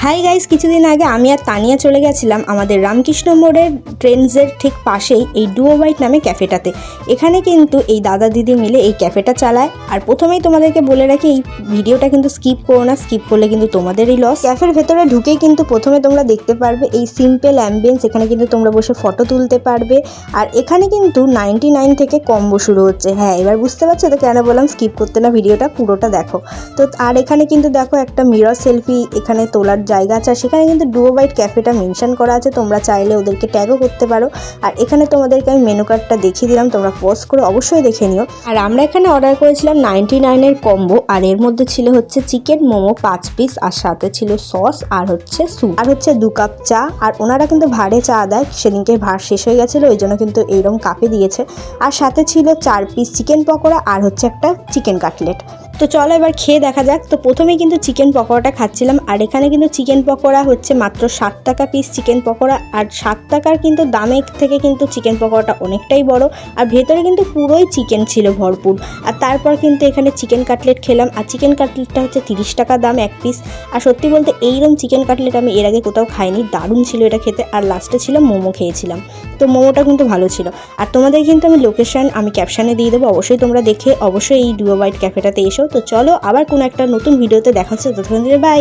Hi guys, কিছুদিন আগে আমি আর তানিয়া চলে গেছিলাম আমাদের রামকৃষ্ণ মোড়ের ট্রেন্ডসের ঠিক পাশেই এই ডুও বাইট নামে ক্যাফেটাতে। এখানে কিন্তু এই দাদা দিদি মিলে এই ক্যাফেটা চালায়। আর প্রথমেই তোমাদেরকে বলে রাখি, এই ভিডিওটা কিন্তু স্কিপ করো না, স্কিপ করলে কিন্তু তোমাদেরই লস। ক্যাফের ভেতরে ঢুকেই কিন্তু প্রথমে তোমরা দেখতে পারবে এই সিম্পল অ্যাম্বিয়েন্স। এখানে কিন্তু তোমরা বসে ফটো তুলতে পারবে। আর এখানে কিন্তু 99 থেকে কম্বো শুরু হচ্ছে। হ্যাঁ, এবার বুঝতে পারছো তো কেন বললাম স্কিপ করতে না, ভিডিওটা পুরোটা দেখো। তো আর এখানে কিন্তু দেখো একটা মিরর সেলফি এখানে তোলার জায়গা আছে। সেখানে কিন্তু ডুও বাইট ক্যাফেটা মেনশন করা আছে, তোমরা চাইলে ওদেরকে ট্যাগও করতে পারো। আর এখানে তোমাদেরকে আমি মেনু কার্ডটা দেখিয়ে দিলাম, তোমরা পজ করে অবশ্যই দেখে নিও। আর আমরা এখানে অর্ডার করেছিলাম 99-এর কম্বো। আর এর মধ্যে ছিল হচ্ছে চিকেন মোমো 5 পিস, আর সাথে ছিল সস, আর হচ্ছে স্যুপ, আর হচ্ছে 2 কাপ চা। আর ওনারা কিন্তু ভাড়ে চা দেয়, সেদিনকে ভাড় শেষ হয়ে গেছিলো, ওই জন্য কিন্তু এইরকম কাপে দিয়েছে। আর সাথে ছিল 4 পিস চিকেন পকোড়া, আর হচ্ছে একটা চিকেন কাটলেট। তো চলো এবার খেয়ে দেখা যাক। তো প্রথমেই কিন্তু চিকেন পকোড়াটা খাচ্ছিলাম। আর এখানে কিন্তু চিকেন পকোড়া হচ্ছে মাত্র 7 টাকা পিস চিকেন পকোড়া। আর 7 টাকার কিন্তু দামের থেকে কিন্তু চিকেন পকোড়াটা অনেকটাই বড়। আর ভেতরে কিন্তু পুরোই চিকেন ছিল ভরপুর। আর তারপর কিন্তু এখানে চিকেন কাটলেট খেলাম। আর চিকেন কাটলেটটা হচ্ছে 30 টাকা দাম 1 পিস। আর সত্যি বলতে এইরকম চিকেন কাটলেট আমি এর আগে কোথাও খাইনি, দারুণ ছিল এটা খেতে। আর লাস্টে ছিল মোমো খেয়েছিলাম, তো মোমোটা কিন্তু ভালো ছিল। আর তোমাদের কিন্তু আমি লোকেশন আমি ক্যাপশানে দিয়ে দেবো, অবশ্যই তোমরা দেখে অবশ্যই এই ডুও বাইট ক্যাফেটাতে এসো। তো চলো আবার কোনো একটা নতুন ভিডিওতে দেখা হচ্ছে, ততক্ষণ বাই।